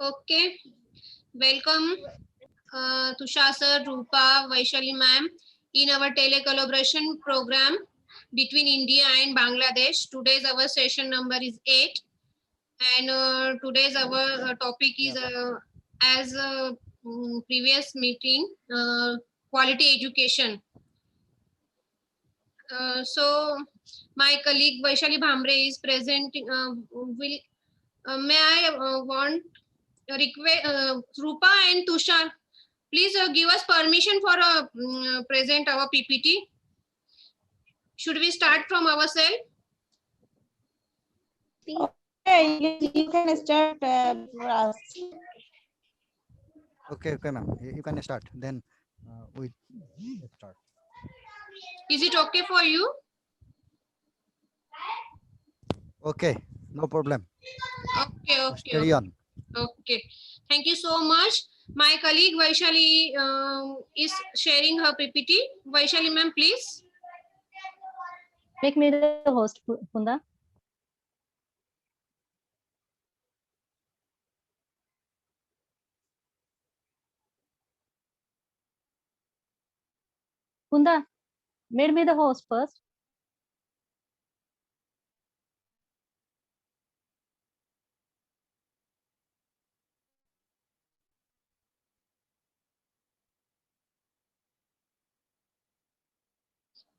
Okay, welcome Tushar sir, Rupa, Vaishali ma'am in our telecollaboration program between India and Bangladesh. Today's our session number is 8 and today's our topic is as previous meeting quality education. So my colleague Vaishali Bhamre is presenting will may I want request Rupa and Tushar, please give us permission for present our PPT. Should we start from ourselves? Okay, you can start for us. Okay, ma'am. You can start. Then we start. Is it okay for you? Okay, no problem. Okay. Carry on. Okay. Thank you so much. My colleague Vaishali is sharing her PPT. Vaishali ma'am, please. Make me the host, Funda. Funda, made me the host first.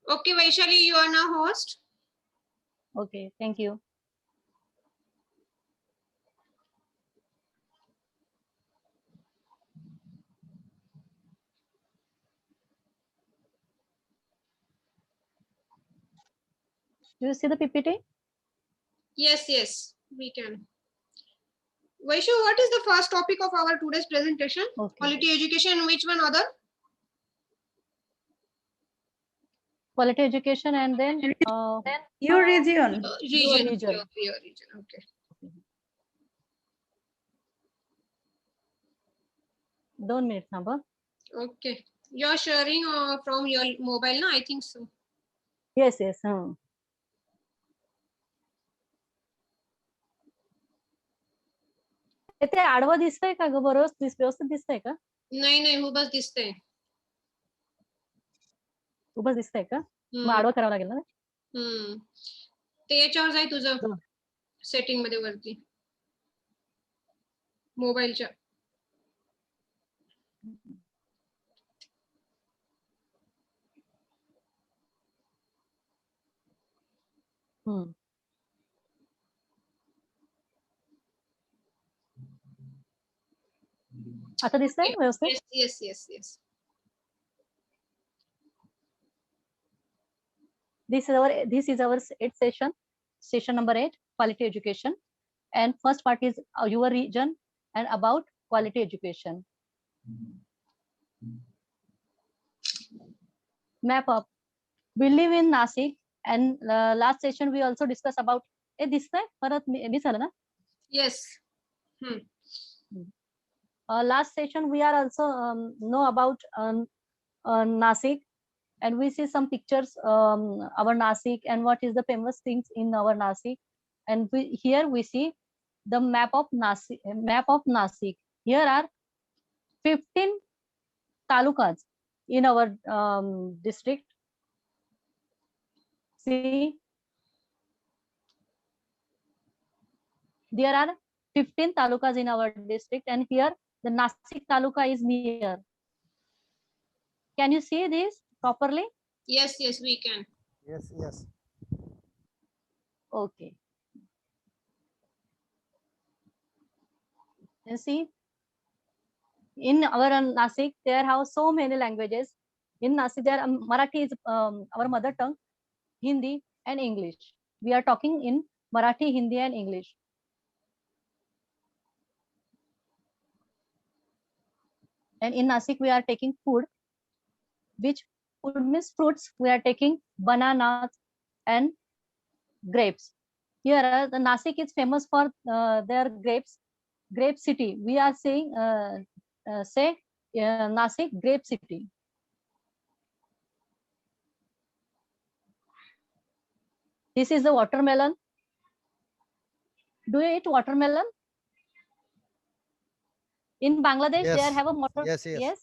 Okay, Vaishali, you are now host. Okay, thank you. Do you see the PPT? Yes, we can. Vaishu, what is the first topic of our today's presentation? Okay. Quality education, which one other? Quality education and then Your region. Region. region. Your region. Okay. Don't minute number. Okay. You're sharing from your mobile, no? I think so. Yes. ते आडवं दिसतंय का ग? बरोबर व्यवस्थित दिसतंय का? नाही उभंच दिसतंय. उभं दिसतंय का? मग आडवं करावं लागेल ना? ते याच्यावर जाय तुझं सेटिंग मध्ये वरती मोबाईलच्या. आता दिसतंय व्यवस्थित? Yes. This is our 8th session number 8, quality education, and first part is your region and about quality education. Map up. We live in Nasik, and last session we also discussed about this time. Yes. Last session we are also know about Nasik, and we see some pictures our Nasik and what is the famous things in our Nasik, and here we see the map of Nasik. Here are 15 talukas in our district. See, there are 15 talukas in our district, and here the Nasik taluka is near. Can you see this properly? Yes, we can. Yes. Okay. You see, in our Nasik, there are so many languages. In Nasik, there Marathi is our mother tongue, Hindi and English. We are talking in Marathi, Hindi and English. And in Nasik, we are taking food, which food means fruits. We are taking bananas and grapes. Here, the Nasik is famous for their grapes. Grape city. We are saying, Nasik grape city. This is the watermelon. Do you eat watermelon? In Bangladesh, they Yes, have a water. yes, yes. Yes.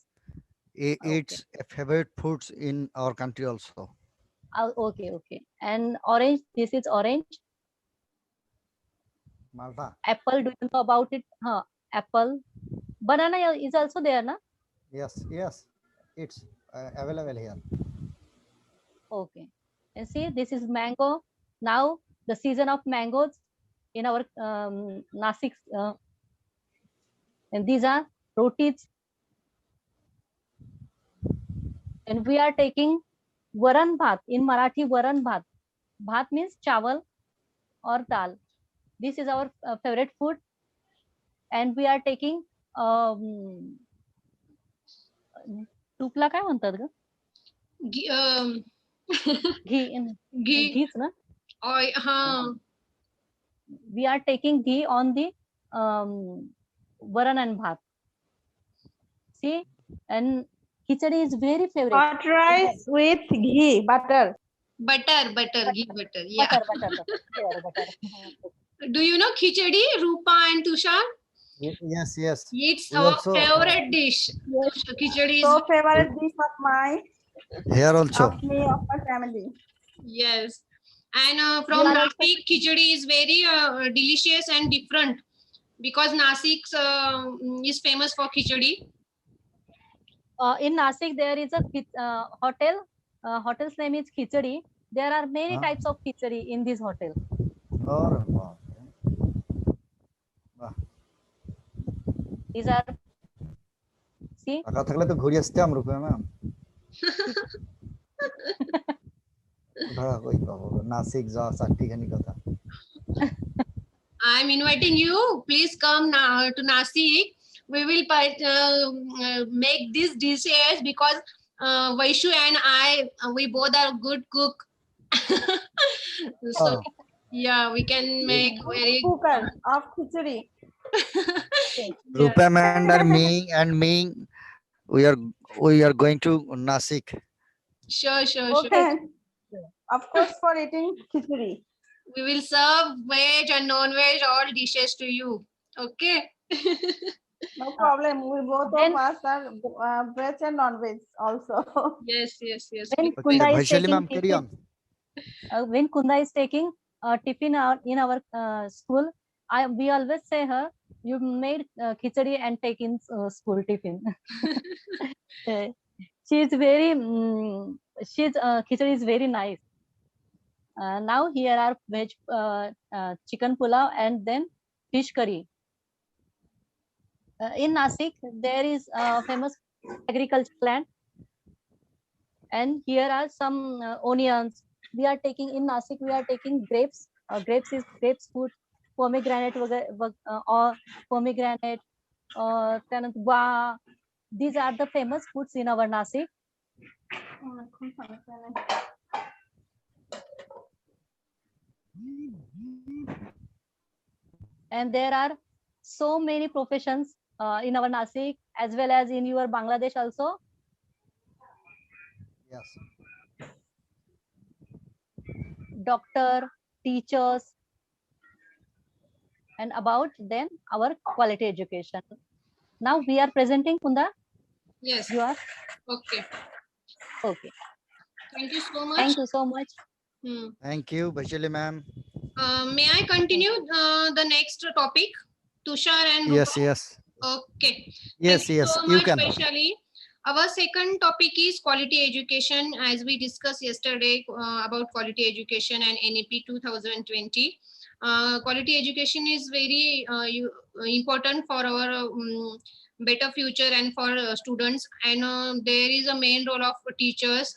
I- Okay. It's a favorite foods in our country also. Okay, okay. And orange, this is orange. Malta. Apple, do you know about it? Apple. Banana is also there, na? Yes, yes. It's available here. Okay. And see, this is mango. Now the season of mangoes in our Nasik. And these are rotis. And we are taking varan bhat. In Marathi, varan bhat. Bhat means chawal or dal. This is our favorite food. And we are taking tupla काय म्हणतात ग? Ghee in Ghee. ghees na? Oil. We are taking ghee on the varan and bhat. See, and khichdi is very favorite. Hot rice with ghee, butter. Butter. Ghee butter. Yeah. Butter. Do you know khichdi, Rupa and Tushar? Yes, yes. It's We our also, favorite dish. Yes. Khichdi is So favorite dish of my Here also. of me of my family. yes. And from are also- Nasik, khichdi is very delicious and different because Nasik is famous for khichdi. In Nasik, there is a hotel. Hotel's name is Khichdi. There are many Huh? types of khichdi in this hotel. और वाह, वाह। These are, see, টাকা থাকলে তো ঘুরে আসতাম রূপে ma'am. ওই বাবা, নাসিক যাওয়া চারটিখানি কথা। I'm inviting you. Please come now to Nasik. We will make these dishes because Vaishu and I, we both are good cook. So Oh. yeah, we can make very. Cooker of khichdi. Rupa ma'am and me, we are going to Nasik. Sure. Okay. Of course, for eating khichdi. We will serve veg and non-veg all dishes to you. Okay. No problem. We both Then- of us are veg and non-veg also. Yes. when we- Kunda is Vaishali taking ma'am, carry tiffin, on. when Kunda is taking tiffin in our school, we always say her, you made khichdi and take in school tiffin. She is very, khichdi is very nice. Now here are veg chicken pulao and then fish curry. In Nasik, there is famous agriculture land. And here are some onions. We are taking in Nasik, we are taking grapes. Grapes food, pomegranate or pomegranate, त्यानंतर these are the famous foods in our Nasik. And there are so many professions in our Nasik as well as in your Bangladesh also. Yes. Doctor, teachers, and about then our quality education. Now we are presenting, Kunda. Yes. You are Okay. okay. Thank you so much. Thank you so much. Thank you, Vaishali ma'am. May I continue the next topic, Tushar and Rupa? Yes. Okay. Yes, Thank you yes. so You much, can. Vaishali. Our second topic is quality education, as we discussed yesterday about quality education and NEP 2020. Quality education is very important for our better future and for students. And there is a main role of teachers.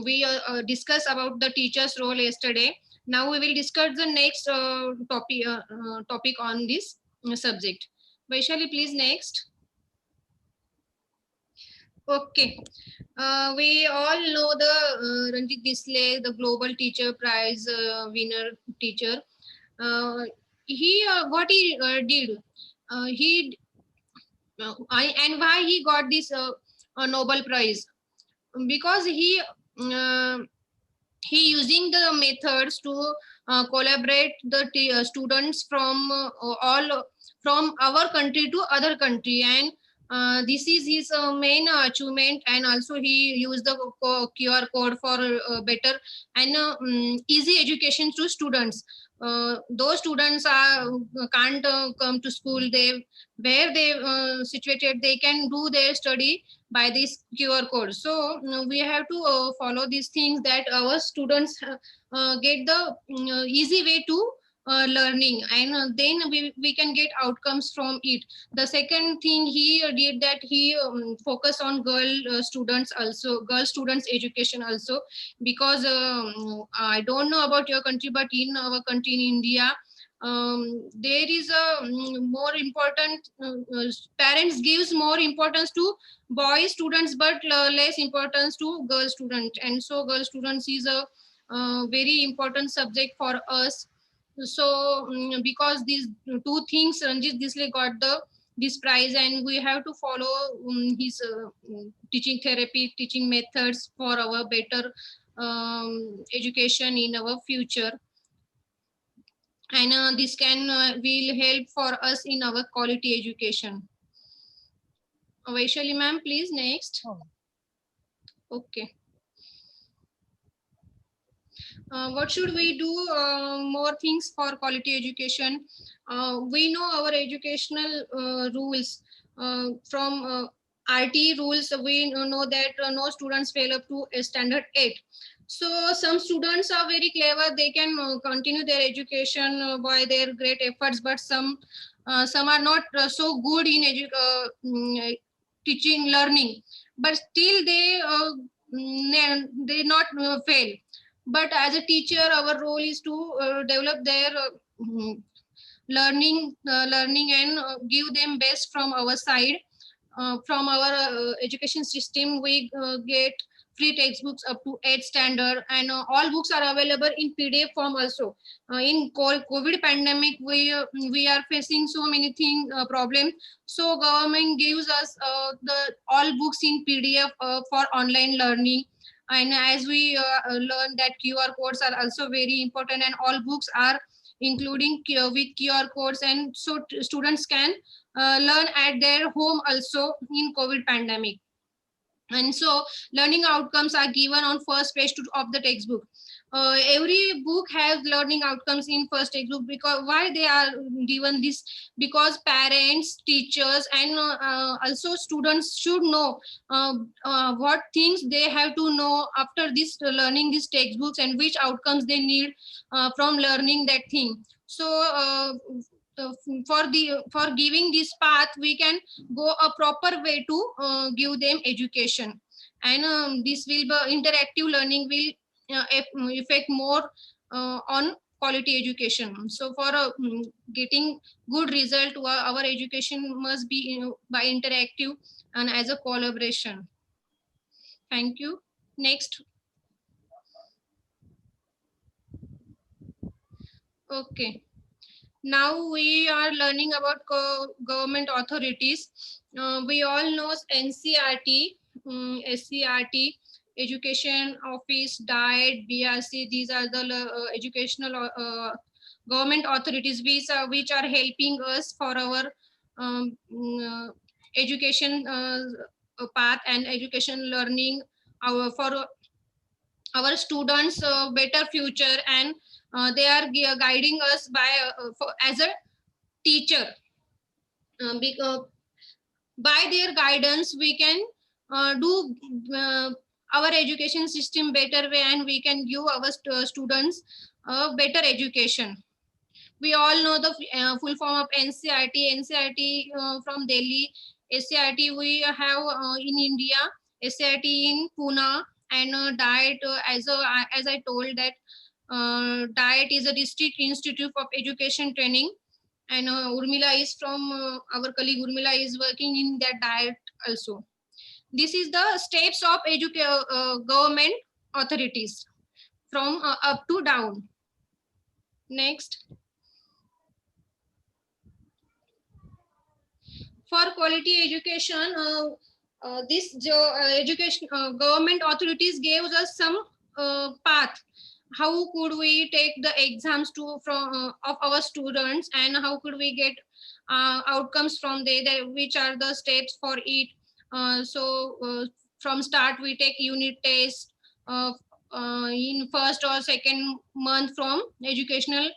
We discussed about the teacher's role yesterday. Now we will discuss the next topic on this subject. Vaishali, please next. Okay. We all know the Ranjit Disle, the Global Teacher Prize winner teacher. What he did, and why he got this Nobel Prize? Because he using the methods to collaborate the students from all from our country to other country, and this is his main achievement. And also he used the QR code for better and easy education to students. Those students are can't come to school, they where they situated, they can do their study by this QR code. So we have to follow these things, that our students get the easy way to learning, and then we can get outcomes from it. The second thing he did, that he focus on girl students education also, because I don't know about your country, but in our country, in India, there is a more important parents gives more importance to boy students, but less importance to girl students. And so girl students is a very important subject for us. So because these two things, Ranjit Disle got this prize, and we have to follow his teaching therapy, teaching methods for our better education in our future. And this can will help for us in our quality education. Vaishali ma'am, please next. Okay. What should we do more things for quality education? We know our educational rules from RT rules. We know that no students fail up to standard 8. So some students are very clever, they can continue their education by their great efforts, but some are not so good in teaching learning, but still they not fail. But as a teacher, our role is to develop their learning and give them best from our side. From our education system, we get free textbooks up to 8th standard, and all books are available in PDF form also. In COVID pandemic, we are facing so many problems. So government gives us the all books in PDF for online learning. And as we learn that QR codes are also very important, and all books are including with QR codes, and so students can learn at their home also in COVID pandemic. And so learning outcomes are given on first page of the textbook. Every book has learning outcomes in first textbook. Because why they are given this? Because parents, teachers, and also students should know what things they have to know after this learning these textbooks, and which outcomes they need from learning that thing. So for giving this path, we can go a proper way to give them education. And this will be interactive learning will affect more on quality education. So for getting good result, our education must be by interactive and as a collaboration. Thank you. Next. Okay. Now we are learning about government authorities. We all know NCERT, SCERT, Education Office, Diet, BRC. These are the educational government authorities which are helping us for our education path and education learning, for our students better future. And they are guiding us by as a teacher. Because by their guidance, we can do our education system better way, and we can give our students better education. We all know the full form of NCERT. NCERT from Delhi, SCERT we have in India, SCERT in Pune, and Diet as I told that Diet is a district institute of education training, and Urmila is from our colleague Urmila is working in that Diet also. This is the steps of government authorities from up to down. Next. For quality education, this education government authorities gave us some path. how could we take the exams of our students, and how could we get outcomes from there, which are the steps for it. From start we take unit test in first or second month from educational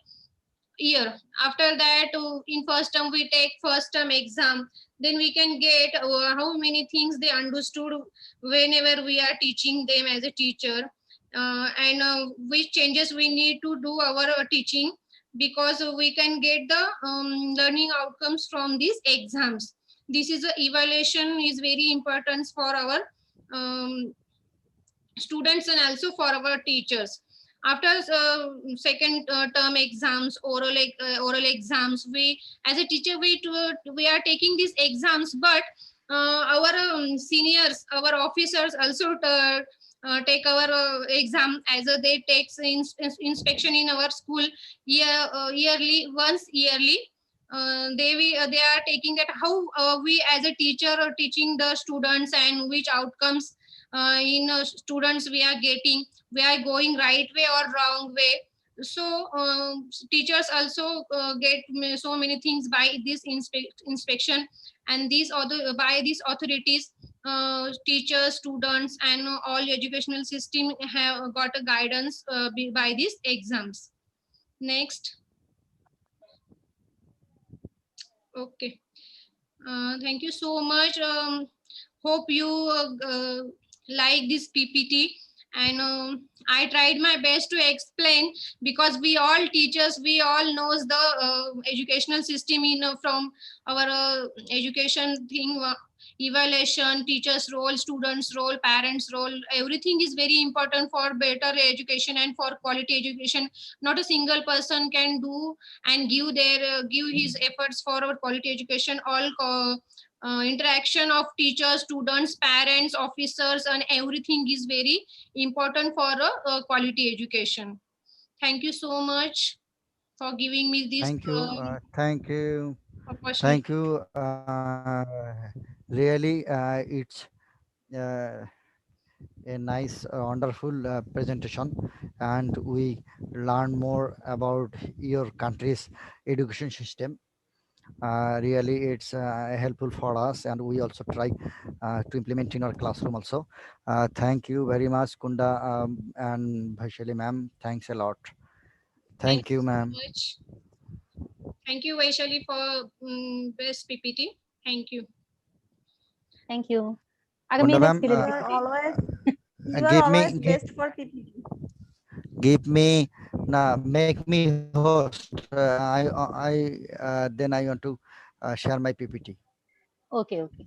year. After that, in first term we take first term exam. Then we can get how many things they understood whenever we are teaching them as a teacher, and which changes we need to do our teaching, because we can get the learning outcomes from these exams. This is a evaluation is very important for our students and also for our teachers. After second term exams, oral exams, we as a teacher we are taking these exams, but our seniors, our officers also take our exam, as they takes inspection in our school yearly, once yearly. They are taking that how we as a teacher are teaching the students, and which outcomes in students we are getting, we are going right way or wrong way. So teachers also get so many things by this inspection, and these other by these authorities, teachers, students, and all educational system have got a guidance by these exams. Next. Okay. Thank you so much. Hope you like this PPT, and I tried my best to explain, because we all teachers, we all knows the educational system from our education thing, evaluation, teachers role, students role, parents role, everything is very important for better education and for quality education. Not a single person can do and give his efforts for our quality education. All interaction of teachers, students, parents, officers, and everything is very important for a quality education. Thank you so much for giving me this Thank you. Thank you. opportunity. Thank you. Really, it's uh, a nice, wonderful presentation, and we learn more about your country's education system. Really, it's helpful for us, and we also try to implement in our classroom also. Thank you very much, Kunda and Vaishali ma'am. Thanks a lot. Thank Thank you you, so ma'am. much. Thank you, Vaishali, for best PPT. Thank you. Thank you. Kunda आगे ma'am, You are always give me best for PPT. give me make me host. Then I want to share my PPT. Okay, okay.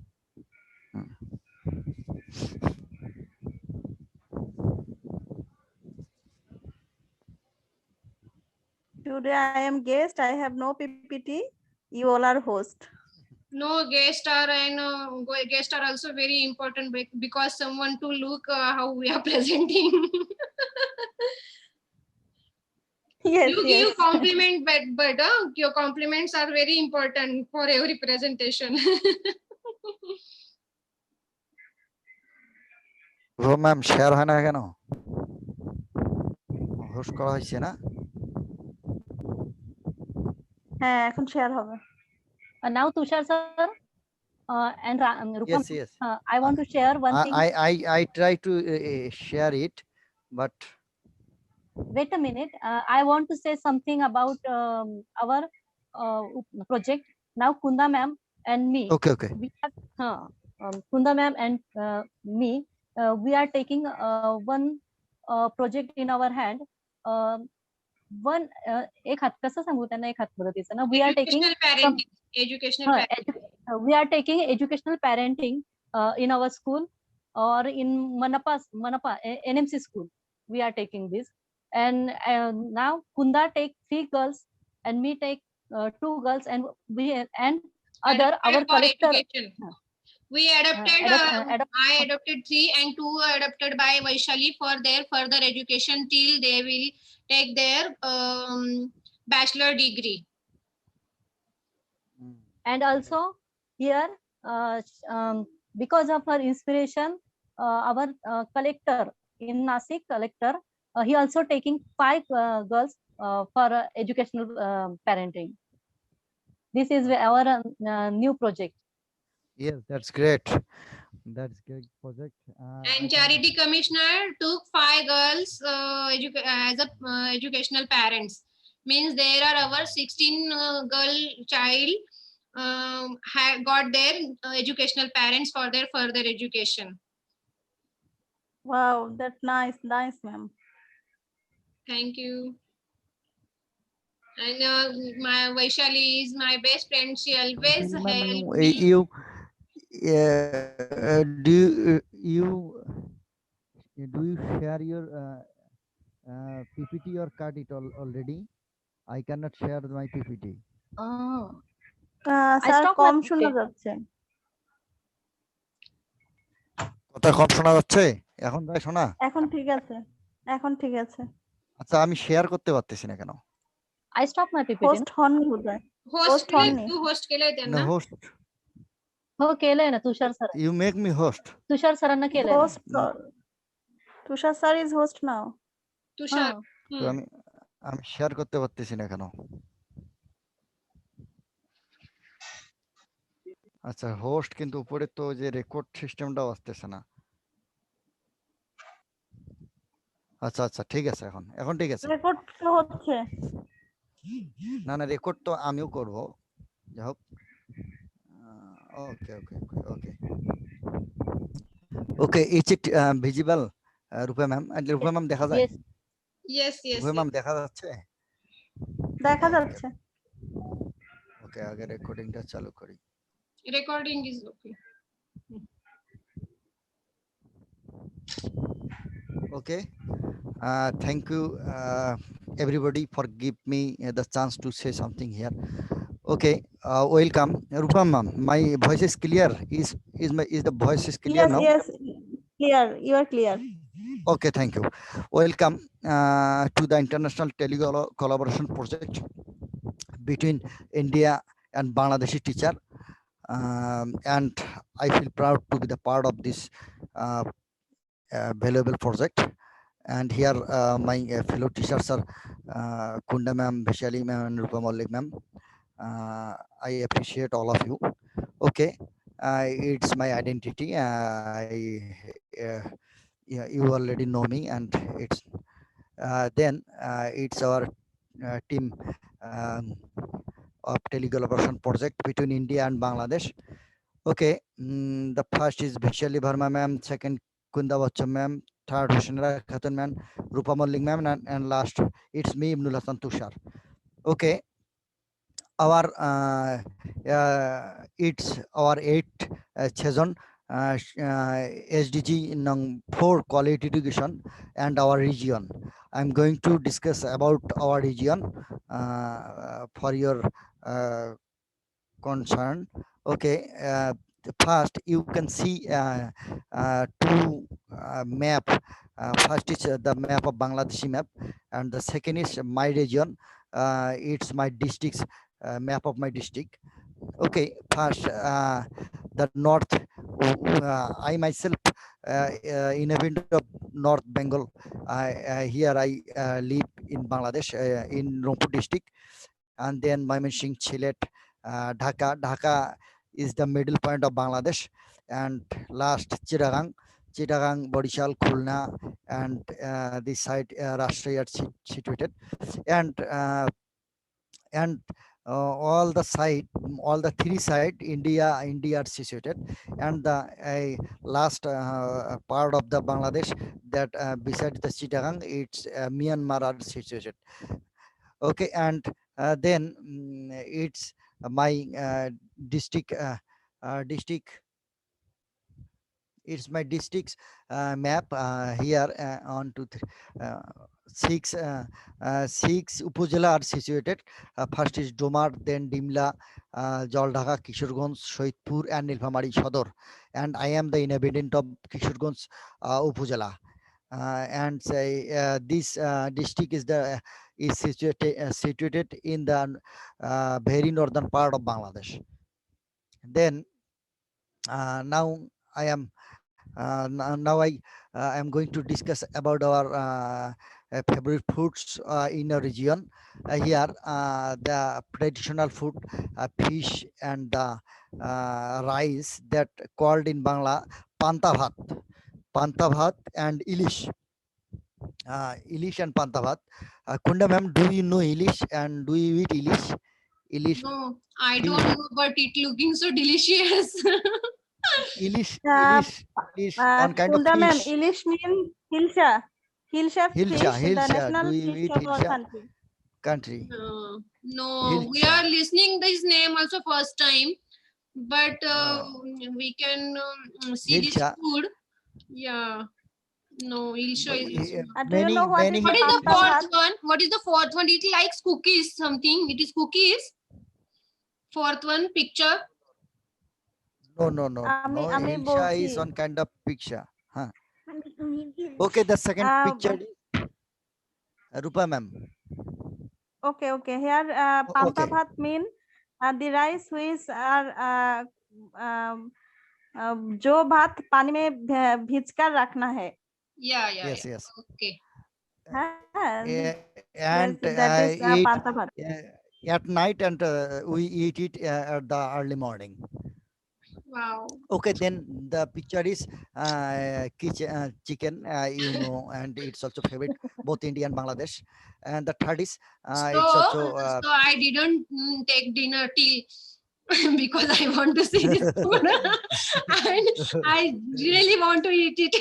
Today I am guest. I have no PPT. You all are host. No, guest are and guest are also very important, because someone to look how we are presenting. Yes, You yes. give compliment, but your compliments are very important for every presentation. ও ma'am share হয় না কেন? Host করা হয়েছে না? হ্যাঁ, এখন share হবে। Now Tushar sir and Rupa, Yes, yes. I want to share one thing. I try to share it, but Wait a minute. I want to say something about our project. Now Kunda ma'am and me, okay. we have Kunda ma'am and me, we are taking one project in our hand. One एक हात कसं सांगू त्यांना एक हात मदतीचं ना. We are taking Educational some parenting. Educational parenting. we are taking educational parenting in our school, or in Manapa NMC school. We are taking this, and now Kunda take 3 girls and me take 2 girls, and we and other Adapted our for collector. education. We adopted. I adopted 3, and 2 are adopted by Vaishali for their further education till they will take their bachelor degree. And also here because of her inspiration, our collector in Nasik, collector he also taking 5 girls for educational parenting. This is our new project. Yes, that's great. That's great project. I And can- charity commissioner took 5 girls as a educational parents. Means there are our 16 girl child got their educational parents for their further education. Wow, that's nice, ma'am. Thank you. And my Vaishali is my best friend. She always Ma'am, help me. do you share your PPT or card it already? I cannot share my PPT. Sir stop com my শোনা PPT. যাচ্ছে। কথা কম শোনা যাচ্ছে? এখন ভাই শোনা? এখন ঠিক আছে, এখন ঠিক আছে। আচ্ছা, আমি শেয়ার করতে পারতেছি না কেন? I stop my PPT. Host হননি বোধহয়। Host Host केले हॉर्न तू host केले No त्यांना. host. हो केलंय ना Tushar sir. You make me host. Tushar सरांना केलंय. Host Tushar sir is host now. Tushar. তো আমি শেয়ার করতে পারতেছি না কেন? আচ্ছা, হোস্ট কিন্তু উপরে তো যে রেকর্ড সিস্টেমটাও আসতেছে না। আচ্ছা আচ্ছা, ঠিক আছে, এখন ঠিক আছে। রেকর্ড তো হচ্ছে। না না, রেকর্ড তো আমিও করব। যাই হোক, okay okay okay okay. Is it visible Rupa ma'am? Rupa ma'am দেখা যায়? Yes yes. রূপা ম্যাম দেখা যাচ্ছে? দেখা যাচ্ছে। ওকে, আগে রেকর্ডিংটা চালু করি। Recording is okay. Okay, thank you everybody for give me the chance to say something here. Okay, welcome Rupa ma'am. My voice is clear? Is the voice is clear Yes, now? yes, clear. You are clear. Okay, thank you. Welcome to the international collaboration project between India and Bangladeshi teacher, and I feel proud to be the part of this valuable project. And here my fellow teachers are Kunda ma'am, Vaishali ma'am, and Rupa Mallik ma'am. I appreciate all of you. Okay, it's my identity. Yeah, you already know me, and then it's our team um, of telecollaboration project between India and Bangladesh. Okay, the first is Vaishali Verma ma'am, second Kunda Bachchan ma'am, third Husnara Khatun ma'am, Rupa Mallik ma'am, and last it's me, Ibnul Hasan Tushar. Okay, our it's our 8th season SDG for quality education and our region. I'm going to discuss about our region for your concern. Okay, first you can see two map. First is the map of Bangladeshi map, and the second is my region. It's my districts, map of my district. Okay, first the north. I myself inhabitant of North Bengal. Here I live in Bangladesh, in Rampur district, and then Mymensingh, Sylhet, Dhaka. Dhaka is the middle point of Bangladesh, and last Chittagong, Barishal, Khulna, and this side Rashtriya are situated, and all the side, all the three side India are situated, and the last part of the Bangladesh that beside the Chittagong, it's Myanmar are situated. Okay, and then it's my district. It's my district's map here on to six upazila are situated. First is Domar, then Dimla, Jaldhaka, Kishorganj, Soitpur, and Nilphamari Sodor. And I am the inhabitant of Kishorganj upazila. And say this district is situated in the very northern part of Bangladesh. Then now I am now I am going to discuss about our favorite foods in a region. Here, the traditional food, fish and the rice that called in Bangla panta bhat, and ilish. Ilish and panta bhat. Kunda ma'am, do you know ilish and do you eat ilish? Ilish, No, I fish, don't know, but it looking so delicious. ilish, Uh, on kind of Kunda ma'am, fish. Ilish mean Hilsha. Hilsha Hilsa, fish, the Hilsa. Do national you fish eat of our Hilsa? country. Country. No, we are Hilsa. listening this name also first time, but Uh, we can see this Hilsa. food. Yeah, no, Ilsha is. Do you know what is Many What the is the panta dishes. fourth bhat? one? What is the fourth one? It likes cookies, something. It is cookies. Fourth one, picture. আমি আমি Hilsa বলছি is on kind of picture. Huh. Okay, the second picture is Rupa ma'am. okay here panta Okay. bhat mean the rice which are जो भात पानी में भिज कर रखना है Yeah, yeah, Yes, yeah. yes. Okay. हाँ Eh, yes and that is eat panta bhat at night, and we eat it at the early morning. Wow. Okay, then the picture is chicken, and it's also favorite both India and Bangladesh. And the third is So, it's also so I didn't take dinner till because I want to see this food, and I really want to eat it.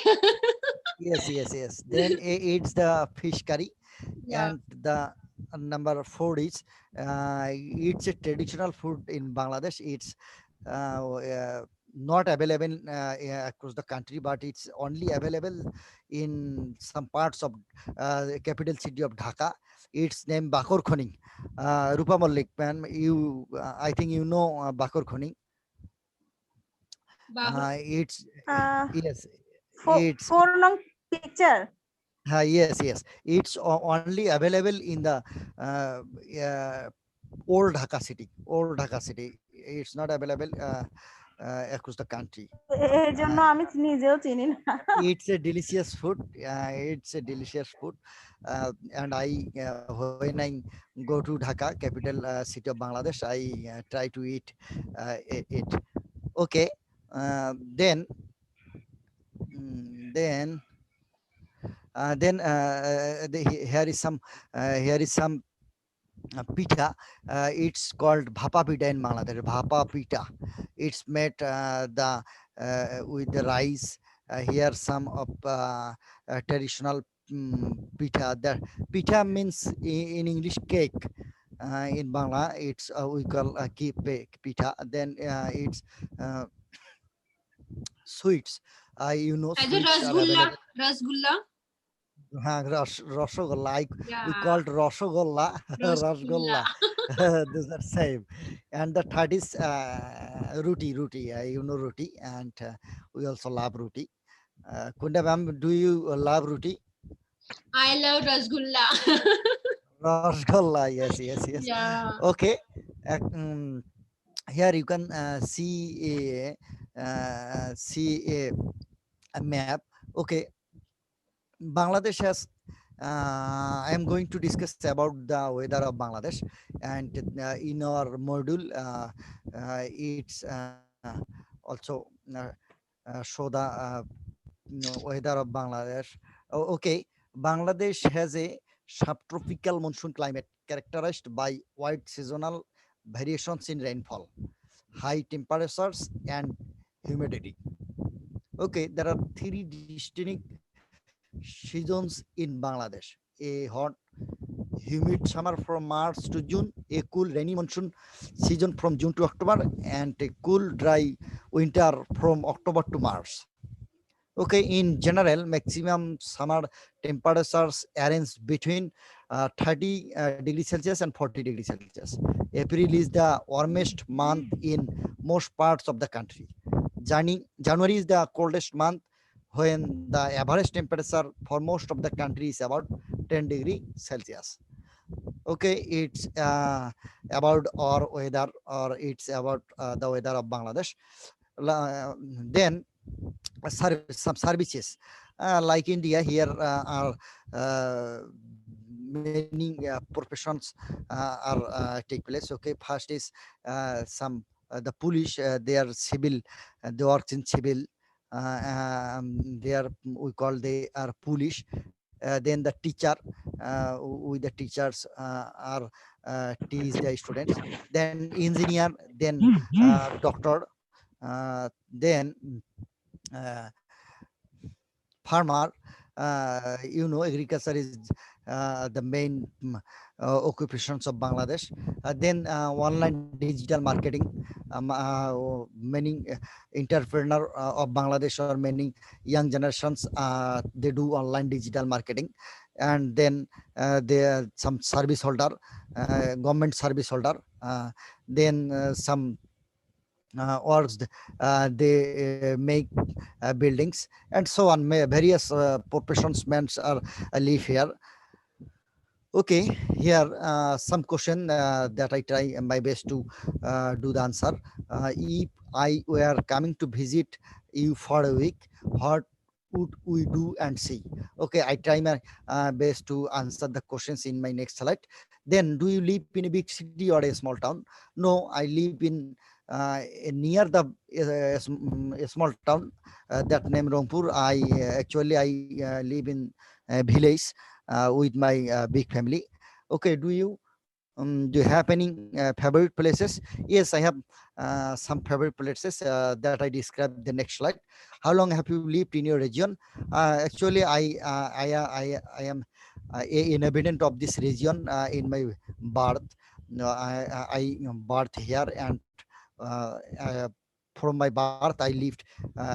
yes. Then it's the fish curry, Yeah. and the number four is it's a traditional food in Bangladesh. It's not available across the country, but it's only available in some parts of the capital city of Dhaka. It's named Bakor Khoni. Rupa Mallik, man, I think you know Bakor Khoni. Baba. It's uh, yes, four, it's four long picture yes. It's only available in the uh, uh, old Dhaka city. Old Dhaka city. It's not available across the country. এর জন্য Uh, আমি নিজেও চিনি না it's a delicious food. It's a delicious food, and when I go to Dhaka, capital city of Bangladesh, I try to eat it. Okay, then here is some pita. It's called bhapa pita in Bangladesh. Bhapa pita. It's made with the rice. Here some of traditional pita. The pita means in English cake. In Bangla, it's we call pita. Then it's uh, sweets. As a Sweets are rasgulla, available. rasgulla. Rasgulla, like we Yeah, called Rasgulla, rasgulla. Rasgulla. Those are same. And the third is roti. Roti, and we also love roti. Kunda ma'am, do you love roti? I love rasgulla. Rasgulla, yes. Yeah. Okay. Uh, mm, Here you can see a map. Okay, Bangladesh has. I am going to discuss about the weather of Bangladesh, and in our module, it's also show the weather of Bangladesh. Okay, Bangladesh has a subtropical monsoon climate characterized by wide seasonal variations in rainfall, high temperatures, and humidity. Okay, there are three distinct seasons in Bangladesh: a hot, humid summer from March to June, a cool, rainy monsoon season from June to October, and a cool, dry winter from October to March. Okay, in general, maximum summer temperatures range between 30 degrees Celsius and 40 degrees Celsius. April is the warmest month in most parts of the country. January is the coldest month, when the average temperature for most of the country is about 10 degree Celsius. Okay, it's about our weather, or it's about the weather of Bangladesh. Then some services. like India, here are many professions are take place. Okay, first is some the police, they are civil, they work in civil. They are, we call, they are police. Then the teacher, with the teachers are teach the students. Then engineer, then doctor, then uh, farmer. Agriculture is the main occupations of Bangladesh. Then online digital marketing. Many entrepreneur of Bangladesh, or many young generations, they do online digital marketing. And then there are some service holder, government service holder. Then some works, they make buildings, and so on. Various professions men are live here. Okay, here some question that I try my best to do the answer. If I were coming to visit you for a week, what would we do and see? Okay, I try my best to answer the questions in my next slide. Then, do you live in a big city or a small town? No, I live in near the a small town that named Rangpur. I live in a village with my big family. Okay, do you have any favorite places? Yes, I have some favorite places that I described the next slide. How long have you lived in your region? Actually, I am a inhabitant of this region in my birth. I birth here, and from my birth I lived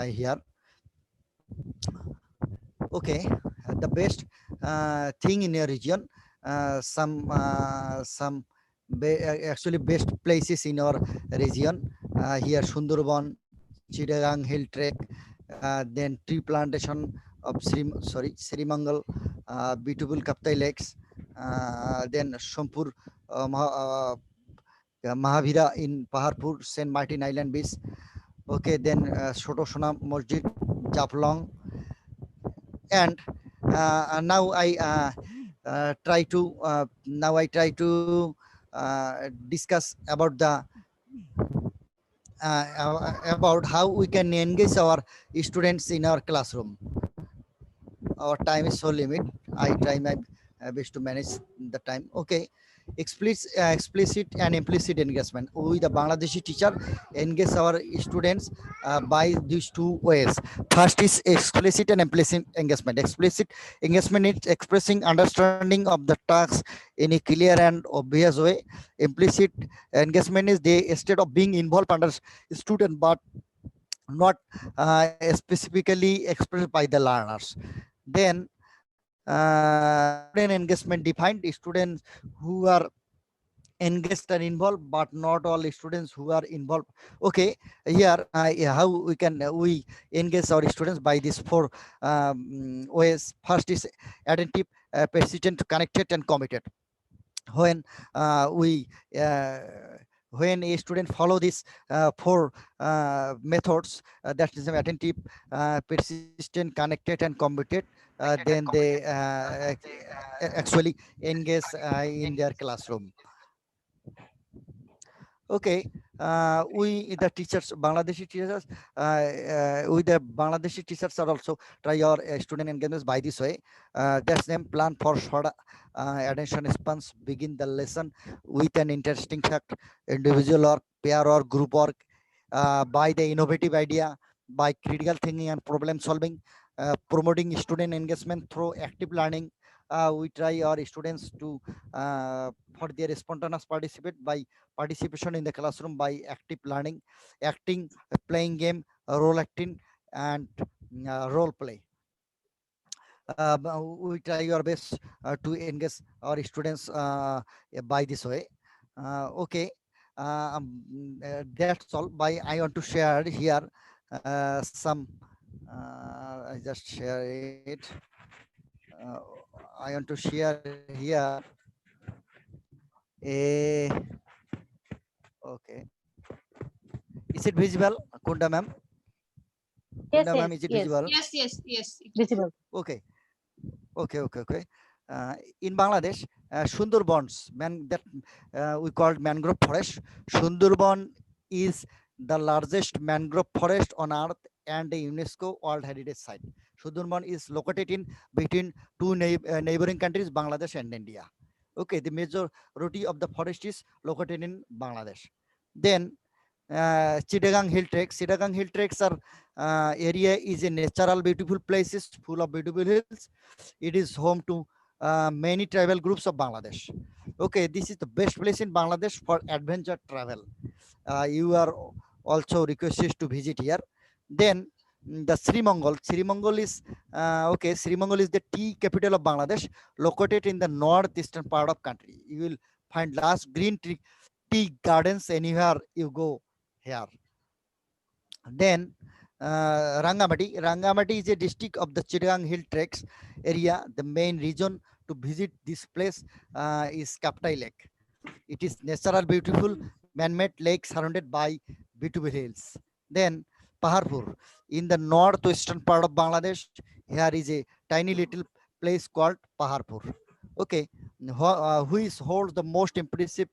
here. Okay, the best thing in your region, actually best places in our region. Here Sundarban, Chittagong Hill Trek, then tree plantation of Sri Mangal, beautiful Kaptai Lakes, then Sompur, Mahavira in Paharpur, Saint Martin Island Beach. Okay, then Shotosona Masjid, Japlong. And now I try to discuss about the about how we can engage our students in our classroom. Our time is so limit. I try my best to manage the time. Okay, explicit and implicit engagement. We, the Bangladeshi teacher, engage our students by these two ways. First is explicit and implicit engagement. Explicit engagement is expressing understanding of the task in a clear and obvious way. Implicit engagement is the state of being involved under student, but not specifically expressed by the learners. Then student engagement defined students who are engaged and involved, but not all students who are involved. Okay, here yeah, how we can we engage our students by these four ways. First is attentive, persistent, connected, and committed. When we when a student follow these four methods, that is attentive, persistent, connected, and committed, then they actually engage in their classroom. Okay, we the teachers, Bangladeshi teachers, we the Bangladeshi teachers are also try our student engagement by this way. That's them plan for short attention spans. Begin the lesson with an interesting fact, individual or pair or group work, by the innovative idea, by critical thinking and problem solving, promoting student engagement through active learning. We try our students to for their spontaneous participation in the classroom by active learning, acting, playing game, role acting, and role play. We try our best to engage our students by this way. Okay, that's all. By I want to share here some. I just share it. Uh, I want to share here a. Okay, is it visible, Kunda ma'am? Yes, Kunda ma'am, yes, is it yes. visible? Yes. Visible. Okay. In Bangladesh, Sundarbans, we called mangrove forest. Sundarban is the largest mangrove forest on earth and a UNESCO World Heritage Site. Sundarban is located in between two neighboring countries, Bangladesh and India. Okay, the majority of the forest is located in Bangladesh. Then Chittagong Hill Treks. Chittagong Hill Treks are area is a natural beautiful places full of beautiful hills. It is home to many tribal groups of Bangladesh. Okay, this is the best place in Bangladesh for adventure travel. You are also requested to visit here. Then the Sri Mongol. Sri Mongol is Sri Mongol is the tea capital of Bangladesh, located in the northeastern part of country. You will find lush green tea gardens anywhere you go here. Then Rangamati. Rangamati is a district of the Chittagong Hill Treks area. The main reason to visit this place is Kaptai Lake. It is natural, beautiful, man-made lake surrounded by beautiful hills. Then Paharpur, in the northwestern part of Bangladesh, here is a tiny little place called Paharpur. Okay, which holds the most impressive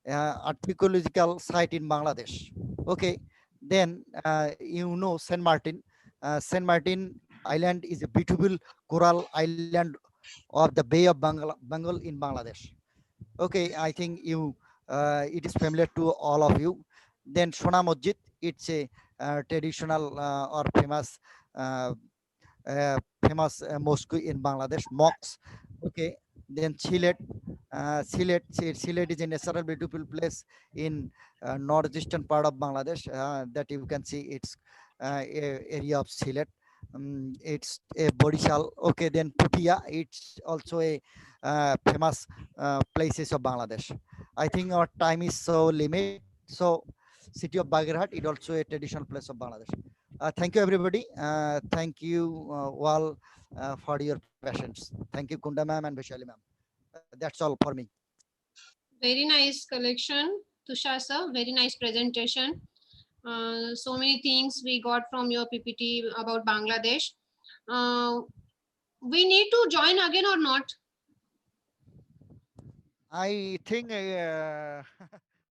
archaeological site in Bangladesh. Okay, then Saint Martin. Saint Martin Island is a beautiful coral island of the Bay of Bengal in Bangladesh. Okay, I think it is familiar to all of you. Then Sona Masjid, it's a traditional or uh, mosque in Bangladesh, mosques. Okay, then Sylhet is a natural beautiful place in northeastern part of Bangladesh that you can see its area of Sylhet. It's a Borishal. Okay, then Putia, it's also a famous places of Bangladesh. I think our time is so limited. So city of Bagherhat is also a traditional place of Bangladesh. Thank you, everybody. Thank you all for your patience. Thank you, Kunda ma'am and Vaishali ma'am. That's all for me. Very nice collection, Tushar sir. Very nice presentation. So many things we got from your PPT about Bangladesh. We need to join again or not? I think